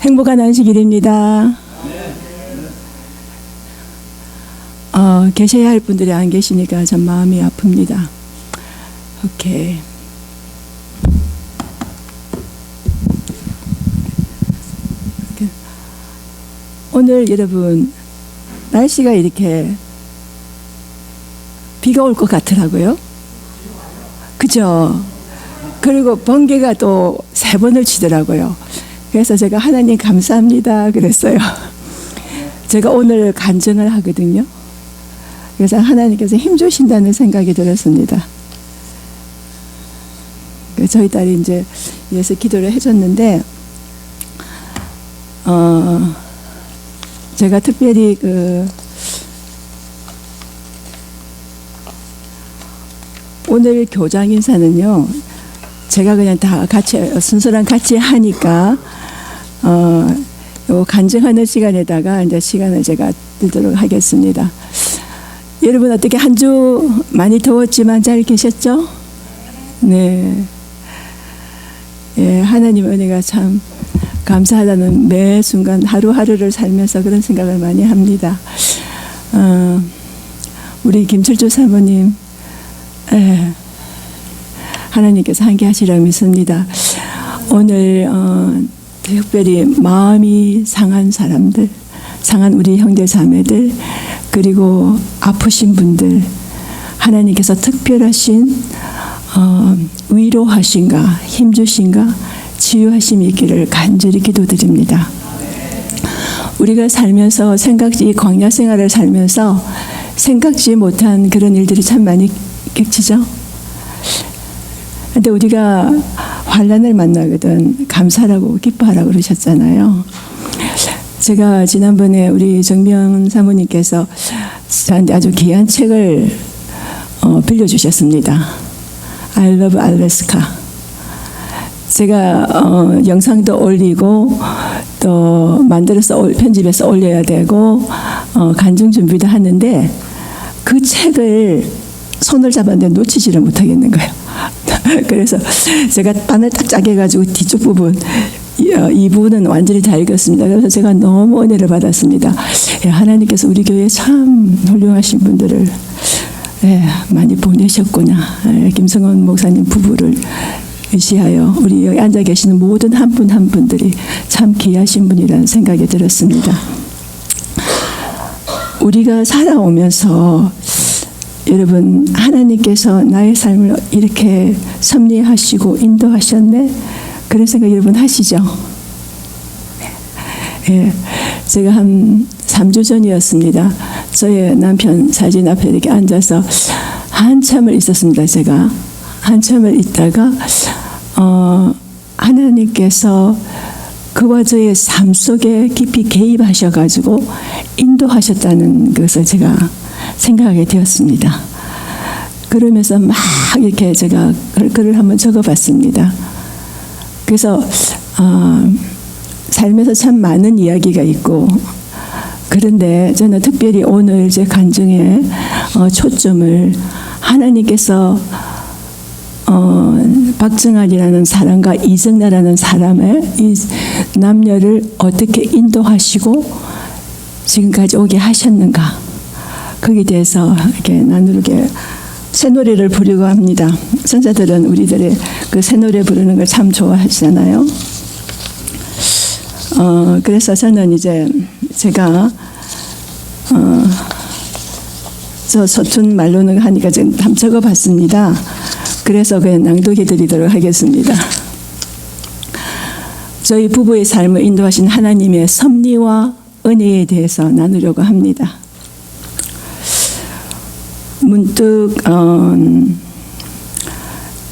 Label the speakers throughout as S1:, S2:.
S1: 행복한 안식일입니다. 계셔야 할 분들이 안 계시니까 참 마음이 아픕니다. 오케이. 오늘 여러분 날씨가 이렇게 비가 올 것 같더라고요. 그죠? 그리고 번개가 또 3번을 치더라고요. 그래서 제가 하나님 감사합니다 그랬어요. 제가 오늘 간증을 하거든요. 그래서 하나님께서 힘 주신다는 생각이 들었습니다. 저희 딸이 이제 위해서 기도를 해줬는데, 제가 특별히 오늘 교장 인사는요, 제가 그냥 다 같이 순서랑 같이 하니까 요 간증하는 시간에다가 이제 시간을 제가 들도록 하겠습니다. 여러분 어떻게 한 주 많이 더웠지만 잘 계셨죠? 네. 예, 하나님 은혜가 참 감사하다는 매 순간 하루하루를 살면서 그런 생각을 많이 합니다. 우리 김철주 사모님, 하나님께서 함께 하시라고 믿습니다. 오늘 특별히 마음이 상한 사람들, 상한 우리 형제 자매들, 그리고 아프신 분들, 하나님께서 특별하신 위로하신가, 힘주신가, 치유하심이 있기를 간절히 기도드립니다. 우리가 살면서 이 광야 생활을 살면서 생각지 못한 그런 일들이 참 많이 겹치죠. 근데 우리가 환난을 만나거든 감사하라고 기뻐하라고 그러셨잖아요. 제가 지난번에 우리 정명 사모님께서 저한테 아주 귀한 책을 빌려주셨습니다. I love Alaska. 제가 영상도 올리고 또 만들어서 편집해서 올려야 되고 간증 준비도 하는데 그 책을 손을 잡았는데 놓치지를 못하겠는 거예요. 그래서 제가 바늘 딱 짜게 해가지고 뒤쪽 부분 이 부분은 완전히 다 읽었습니다. 그래서 제가 너무 은혜를 받았습니다. 하나님께서 우리 교회에 참 훌륭하신 분들을 많이 보내셨구나. 김성원 목사님 부부를 의시하여 우리 여기 앉아 계시는 모든 한 분 한 분들이 참 귀하신 분이라는 생각이 들었습니다. 우리가 살아오면서 여러분 하나님께서 나의 삶을 이렇게 섭리하시고 인도하셨네, 그런 생각 여러분 하시죠? 제가 한 3주 전이었습니다. 저의 남편 사진 앞에 이렇게 앉아서 한참을 있었습니다. 제가 한참을 있다가 하나님께서 그와 저의 삶 속에 깊이 개입하셔가지고 인도하셨다는 것을 제가 생각하게 되었습니다. 그러면서 막 이렇게 제가 글을 한번 적어봤습니다. 그래서 삶에서 참 많은 이야기가 있고, 그런데 저는 특별히 오늘 제 간증에 초점을 하나님께서 박정환이라는 사람과 이정나라는 사람의 이 남녀를 어떻게 인도하시고 지금까지 오게 하셨는가, 거기에 대해서 이렇게 나누게 새 노래를 부르고 합니다. 선자들은 우리들의 그 새 노래 부르는 걸 참 좋아하시잖아요. 그래서 저는 이제 제가 저 서툰 말로는 하니까 지금 다 적어봤습니다. 그래서 그냥 낭독해 드리도록 하겠습니다. 저희 부부의 삶을 인도하신 하나님의 섭리와 은혜에 대해서 나누려고 합니다. 문득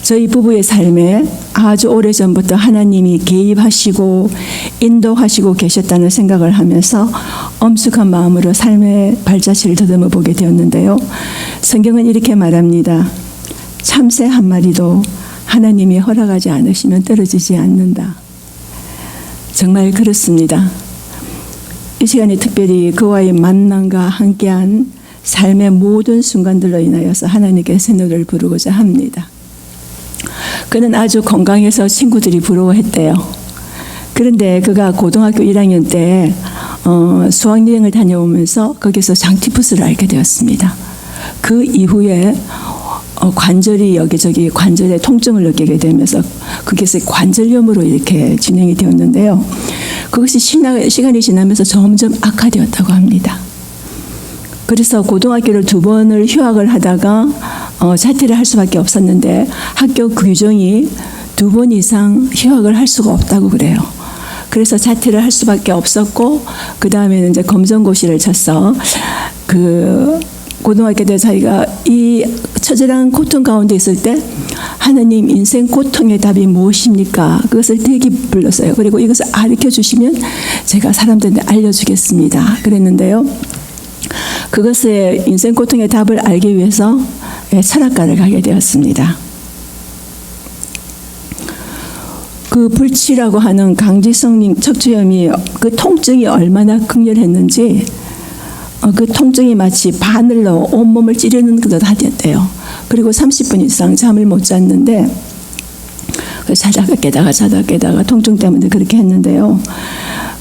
S1: 저희 부부의 삶에 아주 오래전부터 하나님이 개입하시고 인도하시고 계셨다는 생각을 하면서 엄숙한 마음으로 삶의 발자취를 더듬어 보게 되었는데요. 성경은 이렇게 말합니다. 참새 한 마리도 하나님이 허락하지 않으시면 떨어지지 않는다. 정말 그렇습니다. 이 시간에 특별히 그와의 만남과 함께한 삶의 모든 순간들로 인하여서 하나님께 새 노래를 부르고자 합니다. 그는 아주 건강해서 친구들이 부러워했대요. 그런데 그가 고등학교 1학년 때 수학여행을 다녀오면서 거기서 장티푸스를 앓게 되었습니다. 그 이후에 관절이 여기저기 관절에 통증을 느끼게 되면서 그것이 관절염으로 이렇게 진행이 되었는데요. 그것이 시간이 지나면서 점점 악화되었다고 합니다. 그래서 고등학교를 2번을 휴학을 하다가 자퇴를 할 수밖에 없었는데 학교 규정이 2번 이상 휴학을 할 수가 없다고 그래요. 그래서 자퇴를 할 수밖에 없었고 그 다음에는 이제 검정고시를 쳐서 그 고등학교 때 자기가 이 처절한 고통 가운데 있을 때 하나님 인생 고통의 답이 무엇입니까? 그것을 되게 불렀어요. 그리고 이것을 가르쳐 주시면 제가 사람들한테 알려주겠습니다. 그랬는데요. 그것의 인생 고통의 답을 알기 위해서 철학과를 가게 되었습니다. 그 불치라고 하는 강지성 척추염이 그 통증이 얼마나 극렬했는지 그 통증이 마치 바늘로 온몸을 찌르는 듯 하였대요. 그리고 30분 이상 잠을 못 잤는데 자다가 깨다가 통증 때문에 그렇게 했는데요.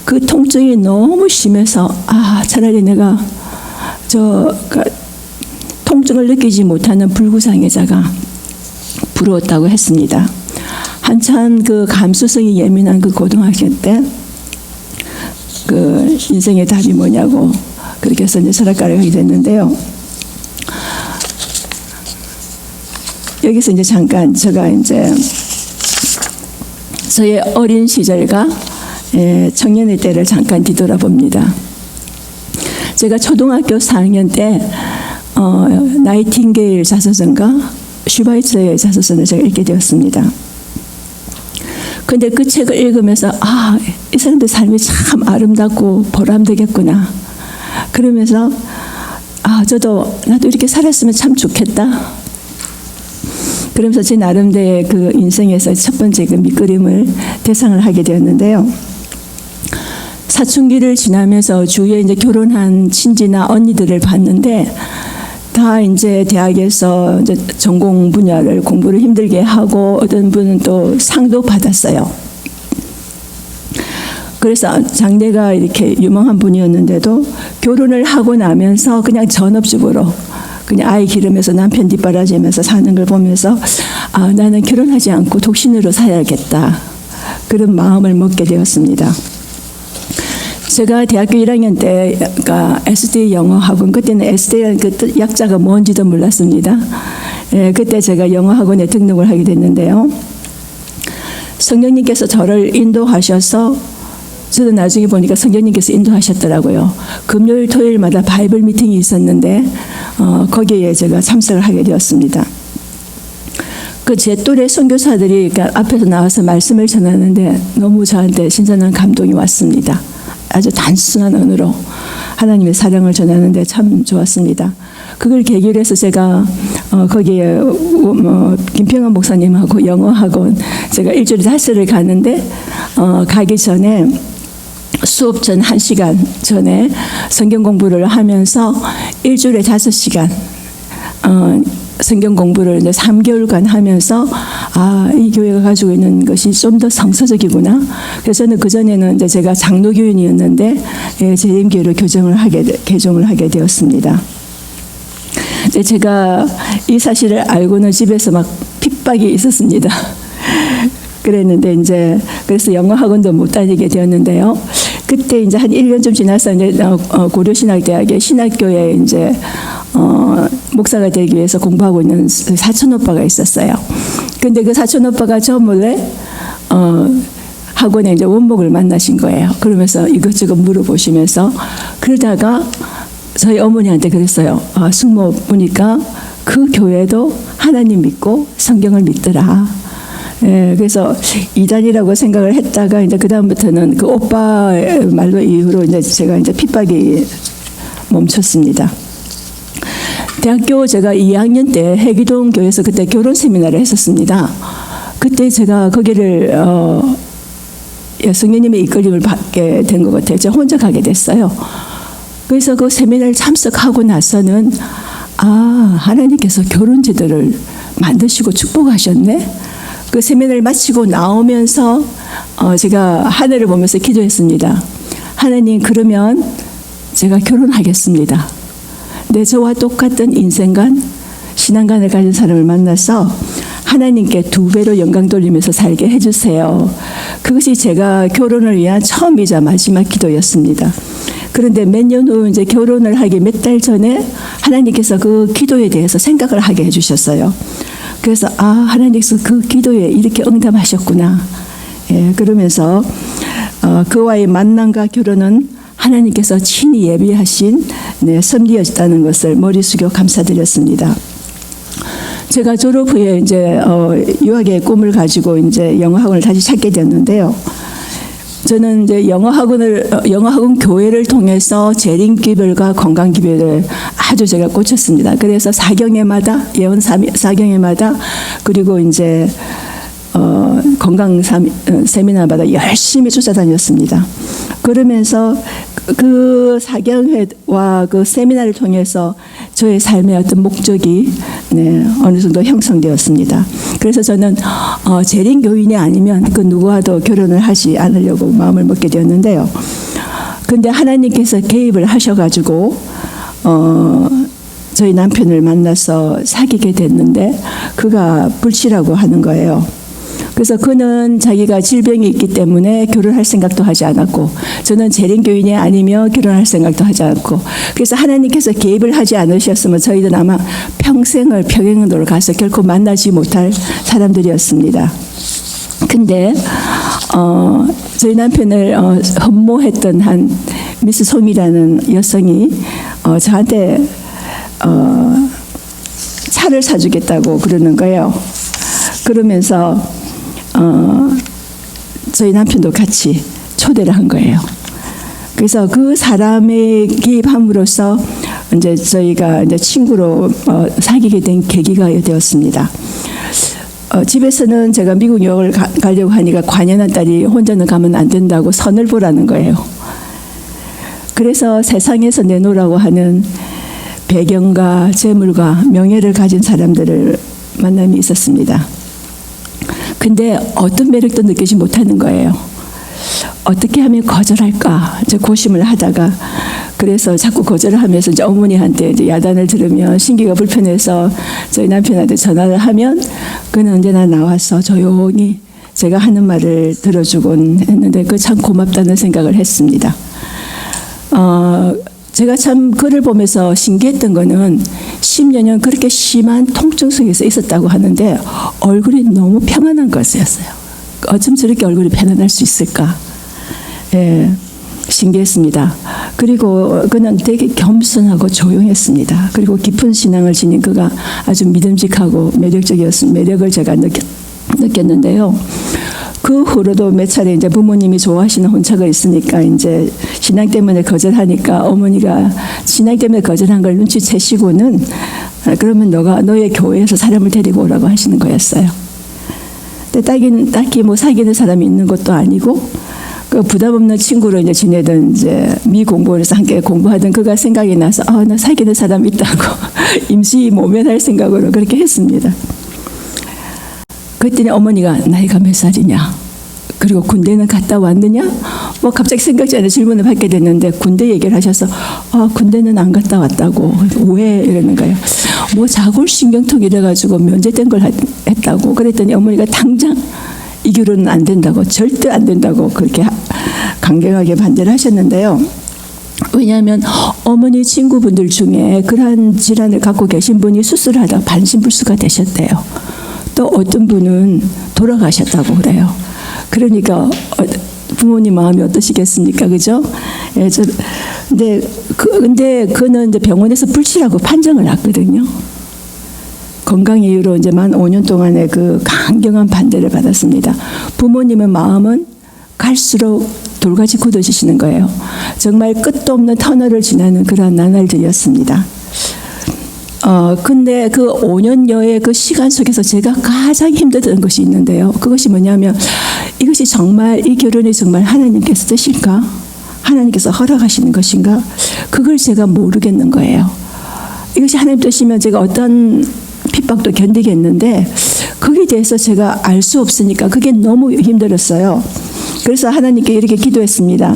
S1: 그 통증이 너무 심해서 차라리 내가 통증을 느끼지 못하는 불구장애자가 부러웠다고 했습니다. 한참 그 감수성이 예민한 그 고등학교 때 그 인생의 답이 뭐냐고 그렇게 해서 이제 철학과를 가게 됐는데요. 여기서 이제 잠깐 제가 이제 저의 어린 시절과 청년의 때를 잠깐 뒤돌아봅니다. 제가 초등학교 4학년 때 나이팅게일 자서전과 슈바이처의 자서전을 제가 읽게 되었습니다. 근데 그 책을 읽으면서 이 사람들 삶이 참 아름답고 보람되겠구나. 그러면서 나도 이렇게 살았으면 참 좋겠다. 그러면서 제 나름대로의 그 인생에서 첫 번째 그 밑그림을 대상을 하게 되었는데요. 사춘기를 지나면서 주위에 이제 결혼한 친지나 언니들을 봤는데 다 이제 대학에서 이제 전공 분야를 공부를 힘들게 하고 어떤 분은 또 상도 받았어요. 그래서 장래가 이렇게 유망한 분이었는데도 결혼을 하고 나면서 그냥 전업주부로 그냥 아이 기르면서 남편 뒷바라지면서 사는 걸 보면서 나는 결혼하지 않고 독신으로 살아야겠다. 그런 마음을 먹게 되었습니다. 제가 대학교 1학년 때 그러니까 SD 영어학원 그때는 SD라는 그 약자가 뭔지도 몰랐습니다. 그때 제가 영어학원에 등록을 하게 됐는데요. 성령님께서 저를 인도하셔서 저도 나중에 보니까 성령님께서 인도하셨더라고요. 금요일 토요일마다 바이블 미팅이 있었는데 거기에 제가 참석을 하게 되었습니다. 그 제 또래 선교사들이 그러니까 앞에서 나와서 말씀을 전하는데 너무 저한테 신선한 감동이 왔습니다. 아주 단순한 언어로 하나님의 사랑을 전하는데 참 좋았습니다. 그걸 계기로 해서 제가 거기에 김평환 목사님하고 영어학원 제가 일주일에 5일을 가는데 가기 전에 수업 전 1시간 전에 성경 공부를 하면서 일주일에 5시간 성경 공부를 이제 3개월간 하면서 이 교회가 가지고 있는 것이 좀 더 성서적이구나. 그래서 저는 그전에는 이제 제가 장로교인이었는데 재림교회로 개종을 하게 되었습니다. 제가 이 사실을 알고는 집에서 막 핍박이 있었습니다. 그랬는데 이제 그래서 영어 학원도 못 다니게 되었는데요. 그때 이제 한 1년쯤 지나서 이제 고려신학대학의 신학교에 이제 목사가 되기 위해서 공부하고 있는 사촌 오빠가 있었어요. 근데 그 사촌 오빠가 저 몰래 학원에 이제 원목을 만나신 거예요. 그러면서 이것저것 물어보시면서 그러다가 저희 어머니한테 그랬어요. 숙모 보니까 그 교회도 하나님 믿고 성경을 믿더라. 그래서 이단이라고 생각을 했다가 이제 그 다음부터는 그 오빠의 말로 이후로 이제 제가 이제 핍박이 멈췄습니다. 대학교 제가 2학년 때 해기동 교회에서 그때 결혼 세미나를 했었습니다. 그때 제가 거기를 성령님의 이끌림을 받게 된 것 같아요. 제가 혼자 가게 됐어요. 그래서 그 세미나를 참석하고 나서는 하나님께서 결혼 제도를 만드시고 축복하셨네. 그 세미나를 마치고 나오면서 제가 하늘을 보면서 기도했습니다. 하나님, 그러면 제가 결혼하겠습니다. 저와 똑같은 인생관, 신앙관을 가진 사람을 만나서 하나님께 2배로 영광 돌리면서 살게 해주세요. 그것이 제가 결혼을 위한 처음이자 마지막 기도였습니다. 그런데 몇 년 후 이제 결혼을 하기 몇 달 전에 하나님께서 그 기도에 대해서 생각을 하게 해주셨어요. 그래서 하나님께서 그 기도에 이렇게 응답하셨구나. 그러면서 그와의 만남과 결혼은 하나님께서 친히 예비하신 섭리였다는 것을 머리 숙여 감사드렸습니다. 제가 졸업 후에 이제 유학의 꿈을 가지고 이제 영어학원을 다시 찾게 됐는데요. 저는 이제 영어학원 교회를 통해서 재림기별과 건강기별을 아주 제가 꽂혔습니다. 그래서 4경회마다 예언 4경회마다 그리고 이제 건강 세미나마다 열심히 쫓아다녔습니다. 그러면서 그 4경회와 그 세미나를 통해서 저의 삶의 어떤 목적이 어느 정도 형성되었습니다. 그래서 저는 재림교인이 아니면 그 누구와도 결혼을 하지 않으려고 마음을 먹게 되었는데요. 근데 하나님께서 개입을 하셔가지고 저희 남편을 만나서 사귀게 됐는데 그가 불치라고 하는 거예요. 그래서 그는 자기가 질병이 있기 때문에 결혼할 생각도 하지 않았고, 저는 재림교인이 아니며 결혼할 생각도 하지 않고, 그래서 하나님께서 개입을 하지 않으셨으면 저희는 아마 평생을 평행도로 가서 결코 만나지 못할 사람들이었습니다. 근데 저희 남편을 흠모했던 한 미스 솜이라는 여성이 저한테 차를 사주겠다고 그러는 거예요. 그러면서 저희 남편도 같이 초대를 한 거예요. 그래서 그 사람의 개입함으로써 이제 저희가 이제 친구로 사귀게 된 계기가 되었습니다. 집에서는 제가 미국 유학을 가려고 하니까 관연한 딸이 혼자는 가면 안 된다고 선을 보라는 거예요. 그래서 세상에서 내놓으라고 하는 배경과 재물과 명예를 가진 사람들을 만남이 있었습니다. 근데 어떤 매력도 느끼지 못하는 거예요. 어떻게 하면 거절할까 이제 고심을 하다가, 그래서 자꾸 거절을 하면서 이제 어머니한테 이제 야단을 들으면 신기가 불편해서 저희 남편한테 전화를 하면 그는 언제나 나와서 조용히 제가 하는 말을 들어주곤 했는데 그 참 고맙다는 생각을 했습니다. 제가 참 그를 보면서 신기했던 거는 10여 년 그렇게 심한 통증 속에서 있었다고 하는데 얼굴이 너무 평안한 것이었어요. 어쩜 저렇게 얼굴이 편안할 수 있을까? 신기했습니다. 그리고 그는 되게 겸손하고 조용했습니다. 그리고 깊은 신앙을 지닌 그가 아주 믿음직하고 매력을 제가 느꼈는데요. 그 후로도 몇 차례 이제 부모님이 좋아하시는 혼처가 있으니까 이제 신앙 때문에 거절하니까 어머니가 신앙 때문에 거절한 걸 눈치채시고는 그러면 너의 교회에서 사람을 데리고 오라고 하시는 거였어요. 근데 딱히 뭐 사귀는 사람이 있는 것도 아니고 그 부담 없는 친구로 이제 지내던 이제 미 공부원에서 함께 공부하던 그가 생각이 나서 나 사귀는 사람 있다고 임시 모면할 생각으로 그렇게 했습니다. 그랬더니 어머니가 나이가 몇 살이냐? 그리고 군대는 갔다 왔느냐? 뭐 갑자기 생각지 않은 질문을 받게 됐는데 군대 얘기를 하셔서 군대는 안 갔다 왔다고. 왜? 이러는 거예요. 뭐 자골신경통 이래가지고 면제된 걸 했다고. 그랬더니 어머니가 당장 이 결혼은 안 된다고, 절대 안 된다고 그렇게 강경하게 반대를 하셨는데요. 왜냐하면 어머니 친구분들 중에 그러한 질환을 갖고 계신 분이 수술을 하다가 반신불수가 되셨대요. 또 어떤 분은 돌아가셨다고 그래요. 그러니까 부모님 마음이 어떠시겠습니까, 그죠? 근데 그는 이제 병원에서 불치라고 판정을 났거든요. 건강 이유로 이제 만 5년 동안의 그 강경한 반대를 받았습니다. 부모님의 마음은 갈수록 돌같이 굳어지시는 거예요. 정말 끝도 없는 터널을 지나는 그런 나날들이었습니다. 근데 그 5년여의 그 시간 속에서 제가 가장 힘들었던 것이 있는데요. 그것이 뭐냐면 이것이 정말 이 결혼이 정말 하나님께서 뜻일까? 하나님께서 허락하시는 것인가? 그걸 제가 모르겠는 거예요. 이것이 하나님 뜻이면 제가 어떤 핍박도 견디겠는데 거기에 대해서 제가 알 수 없으니까 그게 너무 힘들었어요. 그래서 하나님께 이렇게 기도했습니다.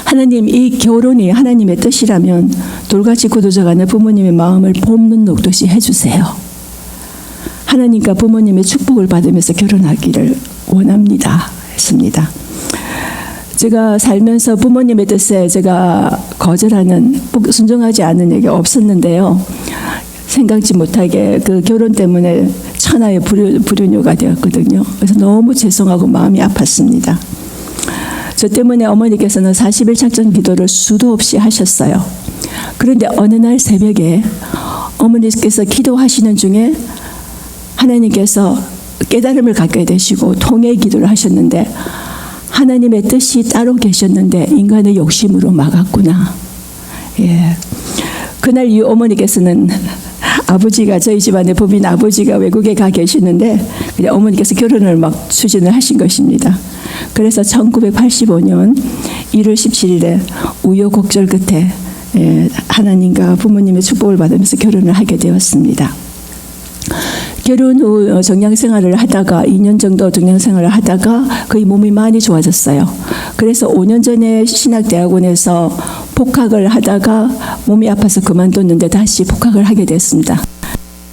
S1: 하나님, 이 결혼이 하나님의 뜻이라면 돌같이 굳어져가는 부모님의 마음을 봄눈 녹듯이 해주세요. 하나님과 부모님의 축복을 받으면서 결혼하기를 원합니다 했습니다. 제가 살면서 부모님의 뜻에 제가 거절하는, 순종하지 않는 얘기가 없었는데요. 생각지 못하게 그 결혼 때문에 천하의 불효녀가 되었거든요. 그래서 너무 죄송하고 마음이 아팠습니다. 저 때문에 어머니께서는 40일 작정 기도를 수도 없이 하셨어요. 그런데 어느 날 새벽에 어머니께서 기도하시는 중에 하나님께서 깨달음을 갖게 되시고 통해 기도를 하셨는데, 하나님의 뜻이 따로 계셨는데 인간의 욕심으로 막았구나. 예. 그날 이 어머니께서는 아버지가, 저희 집안의 법인 아버지가 외국에 가 계시는데 그냥 어머니께서 결혼을 막 추진을 하신 것입니다. 그래서 1985년 1월 17일에 우여곡절 끝에 하나님과 부모님의 축복을 받으면서 결혼을 하게 되었습니다. 결혼 후 정량생활을 하다가 2년 정도 정량생활을 하다가 거의 몸이 많이 좋아졌어요. 그래서 5년 전에 신학대학원에서 복학을 하다가 몸이 아파서 그만뒀는데 다시 복학을 하게 됐습니다.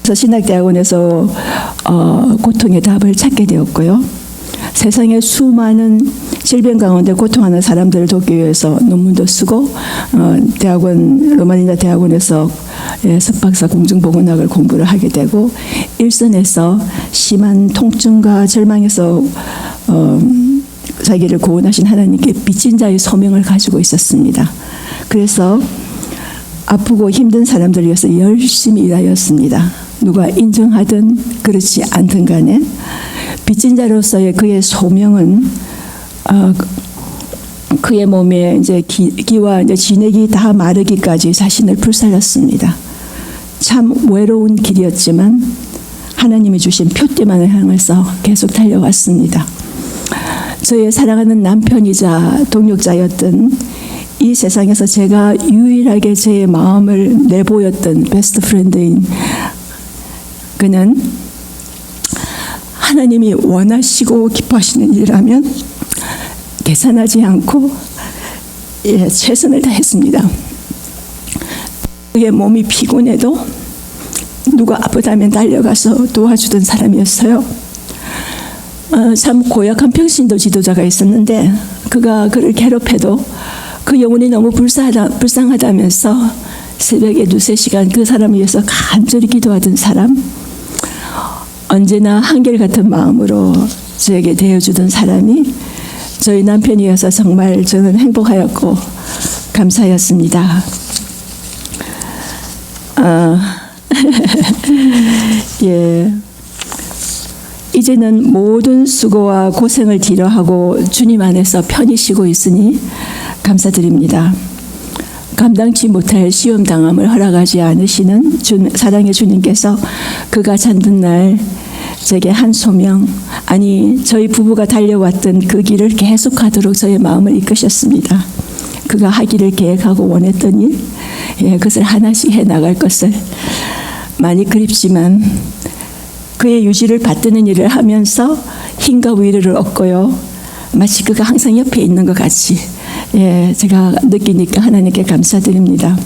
S1: 그래서 신학대학원에서 고통의 답을 찾게 되었고요. 세상에 수많은 질병 가운데 고통하는 사람들을 돕기 위해서 논문도 쓰고 로마니아 대학원에서 석박사 공중보건학을 공부를 하게 되고, 일선에서 심한 통증과 절망에서 자기를 구원하신 하나님께 빚진 자의 소명을 가지고 있었습니다. 그래서 아프고 힘든 사람들을 위해서 열심히 일하였습니다. 누가 인정하든 그렇지 않든 간에 빚진 자로서의 그의 소명은 그의 몸에 이제 기와 이제 진액이 다 마르기까지 자신을 불살랐습니다. 참 외로운 길이었지만 하나님이 주신 표대만을 향해서 계속 달려왔습니다. 저의 사랑하는 남편이자 동역자였던, 이 세상에서 제가 유일하게 제 마음을 내보였던 베스트 프렌드인 그는 하나님이 원하시고 기뻐하시는 일이라면 계산하지 않고 최선을 다했습니다. 그의 몸이 피곤해도 누가 아프다면 달려가서 도와주던 사람이었어요. 참 고약한 평신도 지도자가 있었는데 그가 그를 괴롭혀도 그 영혼이 너무 불쌍하다면서 새벽에 2-3시간 그 사람을 위해서 간절히 기도하던 사람, 언제나 한결같은 마음으로 저에게 대해주던 사람이 저희 남편이어서 정말 저는 행복하였고 감사였습니다. 예. 이제는 모든 수고와 고생을 뒤로하고 주님 안에서 편히 쉬고 있으니 감사드립니다. 감당치 못할 시험 당함을 허락하지 않으시는 사랑의 주님께서 그가 잠든 날 제게 한 소명, 아니 저희 부부가 달려왔던 그 길을 계속하도록 저의 마음을 이끄셨습니다. 그가 하기를 계획하고 원했던 일, 그것을 하나씩 해나갈 것을 많이 그립지만 그의 유지를 받드는 일을 하면서 힘과 위로를 얻고요. 마치 그가 항상 옆에 있는 것 같이 제가 느끼니까 하나님께 감사드립니다.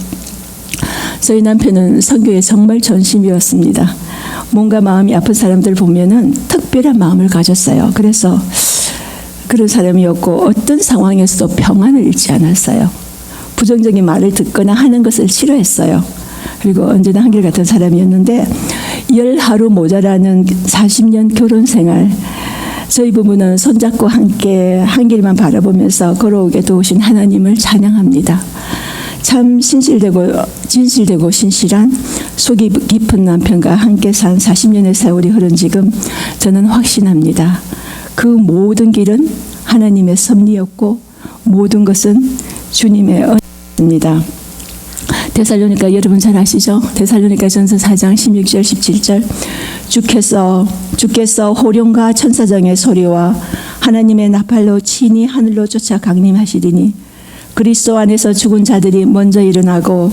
S1: 저희 남편은 선교에 정말 전심이었습니다. 뭔가 마음이 아픈 사람들 보면은 특별한 마음을 가졌어요. 그래서 그런 사람이었고 어떤 상황에서도 평안을 잃지 않았어요. 부정적인 말을 듣거나 하는 것을 싫어했어요. 그리고 언제나 한결같은 사람이었는데 10하루 모자라는 40년 결혼 생활, 저희 부부는 손잡고 함께 한 길만 바라보면서 걸어오게 도우신 하나님을 찬양합니다. 참 진실되고 신실한 속이 깊은 남편과 함께 산 40년의 세월이 흐른 지금 저는 확신합니다. 그 모든 길은 하나님의 섭리였고 모든 것은 주님의 은혜입니다. 데살로니가 여러분 잘 아시죠? 데살로니가전서 4장 16절 17절 주께서 호령과 천사장의 소리와 하나님의 나팔로 친히 하늘로 쫓아 강림하시리니 그리스도 안에서 죽은 자들이 먼저 일어나고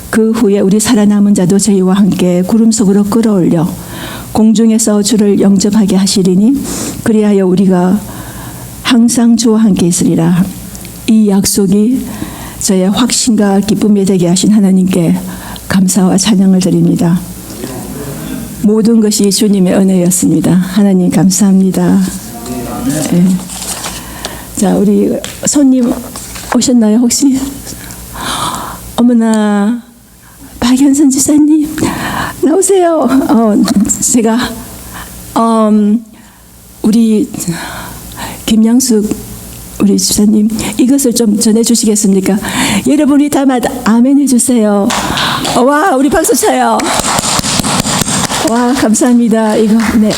S1: 그 후에 우리 살아남은 자도 저희와 함께 구름 속으로 끌어올려 공중에서 주를 영접하게 하시리니 그리하여 우리가 항상 주와 함께 있으리라. 이 약속이 저의 확신과 기쁨이 되게 하신 하나님께 감사와 찬양을 드립니다. 모든 것이 주님의 은혜였습니다. 하나님 감사합니다. 네. 자, 우리 손님 오셨나요 혹시? 어머나, 박현선 지사님 나오세요. 제가 우리 김양숙 우리 집사님 이것을 좀 전해주시겠습니까? 여러분이 다 아멘 해주세요. 와, 우리 박수 쳐요. 와, 감사합니다. 이거 네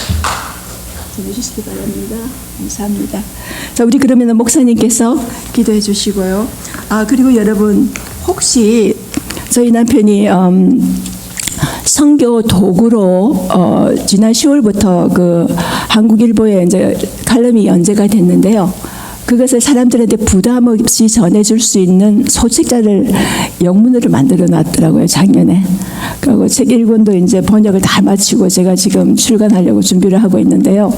S1: 전해주시기 바랍니다. 감사합니다. 자, 우리 그러면 목사님께서 기도해 주시고요. 그리고 여러분 혹시 저희 남편이 선교 도구로 지난 10월부터 그 한국일보에 이제 칼럼이 연재가 됐는데요. 그것을 사람들한테 부담 없이 전해줄 수 있는 소책자를 영문으로 만들어 놨더라고요, 작년에. 그리고 책 1권도 이제 번역을 다 마치고 제가 지금 출간하려고 준비를 하고 있는데요.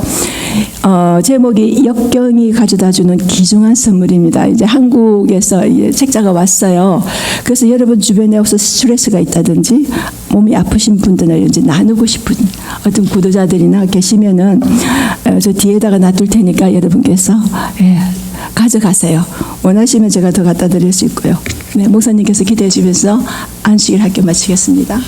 S1: 제목이 역경이 가져다주는 귀중한 선물입니다. 이제 한국에서 책자가 왔어요. 그래서 여러분 주변에 혹시 스트레스가 있다든지 몸이 아프신 분들을 이제 나누고 싶은 어떤 구독자들이나 계시면은 저 뒤에다가 놔둘 테니까 여러분께서 가져가세요. 원하시면 제가 더 갖다 드릴 수 있고요. 네, 목사님께서 기대해 주면서 안식일 학교 마치겠습니다.